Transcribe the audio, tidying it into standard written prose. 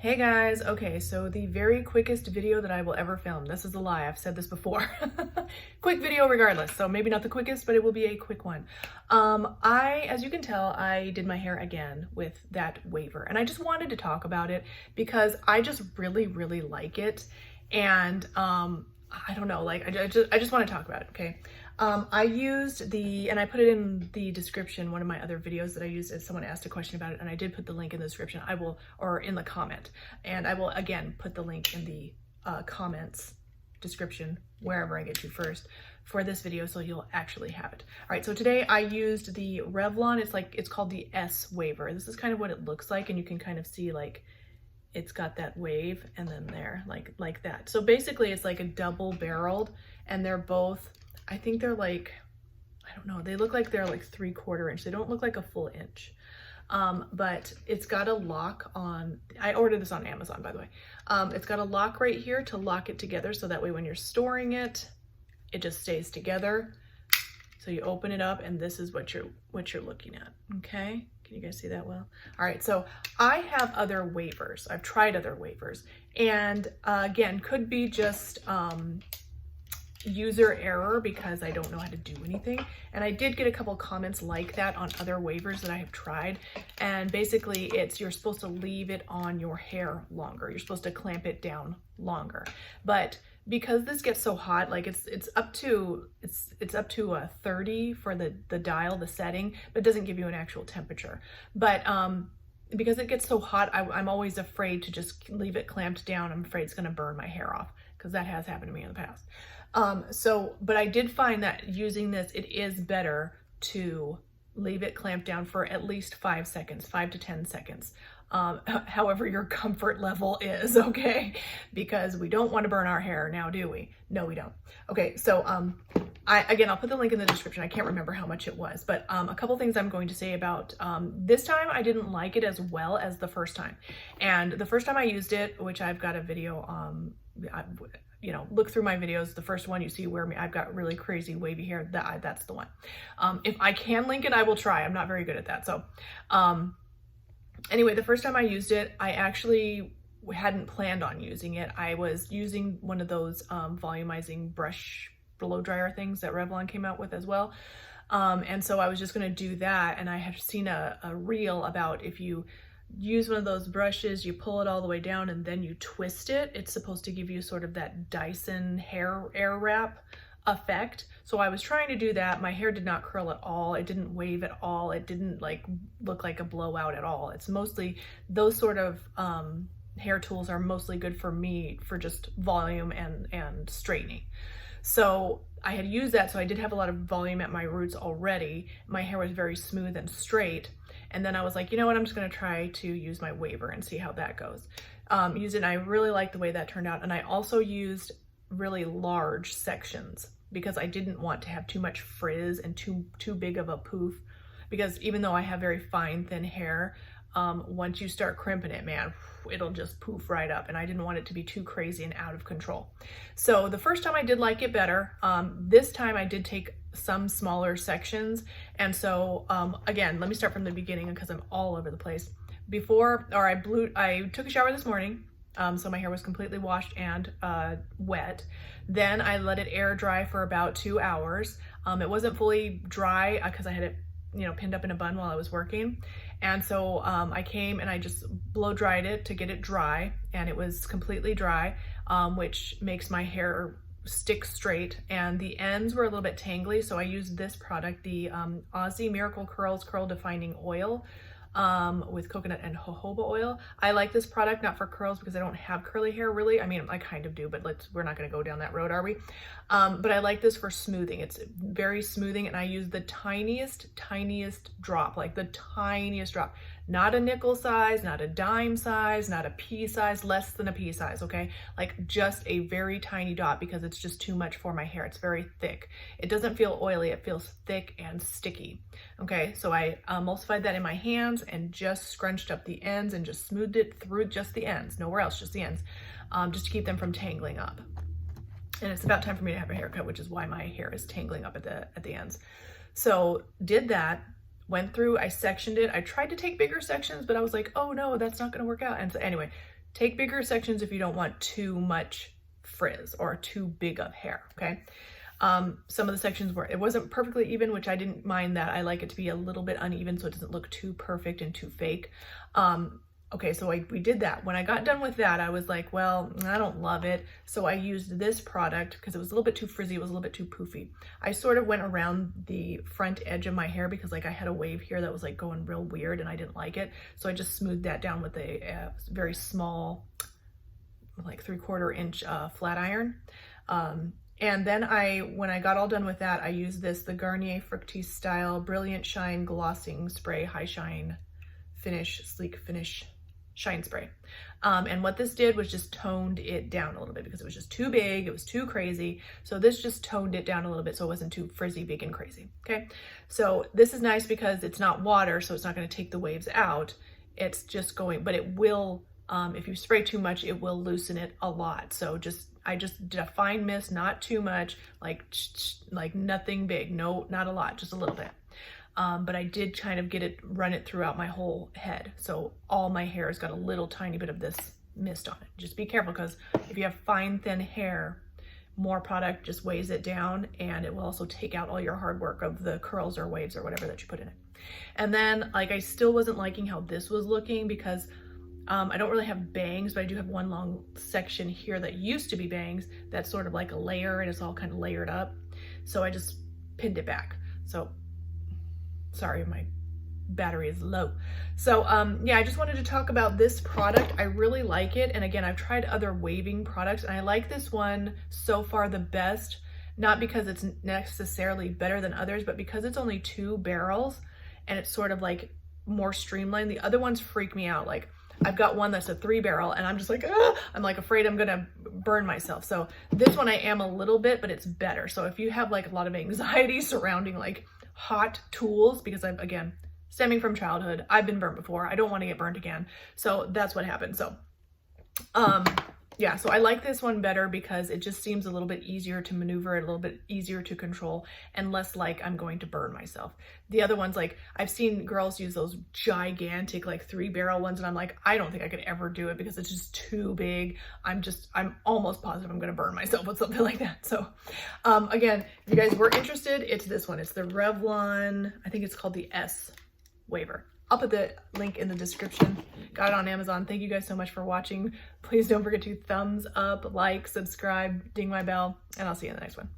Hey guys, okay, so the very quickest video that I will ever film. This is a lie, I've said this before. Quick video regardless, so maybe not the quickest, but it will be a quick one. As you can tell, I did my hair again with that waver, and I just wanted to talk about it because I just really, really like it. And I don't know, like I just want to talk about it, okay? I used and I put it in the description, one of my other videos that I used if someone asked a question about it, and I did put the link in the description, or in the comment, and I will again put the link in the comments description, wherever I get you first for this video, so you'll actually have it. All right, so today I used the Revlon, it's called the S waver. This is kind of what it looks like, and you can kind of see like it's got that wave and then there, like that. So basically it's like a double barreled, and they're both, I think they're like, I don't know, they look like they're like 3/4 inch. They don't look like a full inch. But it's got a lock on, I ordered this on Amazon, by the way. It's got a lock right here to lock it together, so that way when you're storing it, it just stays together. So you open it up and this is what you're looking at, okay? Can you guys see that well? All right, so I have other wavers. I've tried other wavers, and again, could be just user error because I don't know how to do anything. And I did get a couple comments like that on other wavers that I have tried. And basically you're supposed to leave it on your hair longer. You're supposed to clamp it down longer. But because this gets so hot, like it's up to 30 for the dial, the setting, but it doesn't give you an actual temperature. But because it gets so hot, I'm always afraid to just leave it clamped down. I'm afraid it's gonna burn my hair off, because that has happened to me in the past. But I did find that using this, it is better to leave it clamped down for at least 5 seconds, 5 to 10 seconds. However your comfort level is, okay? Because we don't want to burn our hair now, do we? No, we don't. Okay, so I'll put the link in the description. I can't remember how much it was, but a couple things I'm going to say about this time. I didn't like it as well as the first time. And the first time I used it, which I've got a video, look through my videos. The first one you see where I've got really crazy wavy hair, that's the one. If I can link it, I will try. I'm not very good at that. So anyway, the first time I used it, I actually hadn't planned on using it. I was using one of those volumizing brush blow dryer things that Revlon came out with as well. And so I was just gonna do that, and I had seen a reel about if you use one of those brushes, you pull it all the way down and then you twist it, it's supposed to give you sort of that Dyson hair air wrap effect. So I was trying to do that. My hair did not curl at all. It didn't wave at all. It didn't like look like a blowout at all. It's mostly those sort of hair tools are mostly good for me for just volume and straightening. So I had used that, so I did have a lot of volume at my roots already. My hair was very smooth and straight. And then I was like, you know what, I'm just gonna try to use my waver and see how that goes. Use it, and I really liked the way that turned out. And I also used really large sections because I didn't want to have too much frizz and too big of a poof. Because even though I have very fine, thin hair, once you start crimping it, man, it'll just poof right up, and I didn't want it to be too crazy and out of control. So the first time I did like it better. This time I did take some smaller sections, and so again, let me start from the beginning because I'm all over the place. I took a shower this morning, so my hair was completely washed and wet. Then I let it air dry for about 2 hours. It wasn't fully dry because I had it pinned up in a bun while I was working. And so I came and I just blow dried it to get it dry, and it was completely dry, which makes my hair stick straight, and the ends were a little bit tangly. So I used this product, the Aussie Miracle Curls Curl Defining Oil with coconut and jojoba oil. I like this product, not for curls because I don't have curly hair really. I mean, I kind of do, but we're not gonna go down that road, are we? But I like this for smoothing. It's very smoothing, and I use the tiniest drop, like the tiniest drop. Not a nickel size, not a dime size, not a pea size, less than a pea size, okay? Like just a very tiny dot because it's just too much for my hair. It's very thick. It doesn't feel oily, it feels thick and sticky. Okay, so I emulsified that in my hands and just scrunched up the ends and just smoothed it through just the ends, nowhere else, just the ends, just to keep them from tangling up. And it's about time for me to have a haircut, which is why my hair is tangling up at the ends. So did that. Went through, I sectioned it. I tried to take bigger sections, but I was like, oh no, that's not gonna work out. And so anyway, Take bigger sections if you don't want too much frizz or too big of hair, okay? Some of the sections where it wasn't perfectly even, which I didn't mind that. I like it to be a little bit uneven so it doesn't look too perfect and too fake. Okay, so we did that. When I got done with that, I was like, well, I don't love it. So I used this product because it was a little bit too frizzy. It was a little bit too poofy. I sort of went around the front edge of my hair because like I had a wave here that was like going real weird and I didn't like it. So I just smoothed that down with a very small, like 3/4 inch flat iron. And then when I got all done with that, I used the Garnier Fructis Style Brilliant Shine Glossing Spray High Shine Finish, Sleek Finish Shine Spray. And what this did was just toned it down a little bit because it was just too big, it was too crazy. So this just toned it down a little bit so it wasn't too frizzy, big, and crazy, okay? So this is nice because it's not water, so it's not gonna take the waves out. It's just going, but it will, if you spray too much, it will loosen it a lot. So I just did a fine mist, not too much, like nothing big, no, not a lot, just a little bit. But I did kind of run it throughout my whole head. So all my hair has got a little tiny bit of this mist on it. Just be careful because if you have fine, thin hair, more product just weighs it down and it will also take out all your hard work of the curls or waves or whatever that you put in it. And then like, I still wasn't liking how this was looking because I don't really have bangs, but I do have one long section here that used to be bangs that's sort of like a layer and it's all kind of layered up. So I just pinned it back. So sorry, my battery is low. So yeah, I just wanted to talk about this product. I really like it. And again, I've tried other waving products and I like this one so far the best, not because it's necessarily better than others, but because it's only 2 barrels and it's sort of like more streamlined. The other ones freak me out. Like I've got one that's a 3 barrel and I'm just like, ah! I'm like afraid I'm gonna burn myself. So this one I am a little bit, but it's better. So if you have like a lot of anxiety surrounding like hot tools, because I've, again, stemming from childhood, I've been burned before. I don't want to get burned again. So that's what happened. So, yeah, so I like this one better because it just seems a little bit easier to maneuver, a little bit easier to control, and less like I'm going to burn myself. The other ones, like I've seen girls use those gigantic like 3 barrel ones and I'm like, I don't think I could ever do it because it's just too big. I'm almost positive I'm going to burn myself with something like that. So again, if you guys were interested, it's this one. It's the Revlon, I think it's called the S Waver. I'll put the link in the description. Got it on Amazon. Thank you guys so much for watching. Please don't forget to thumbs up, like, subscribe, ding my bell, and I'll see you in the next one.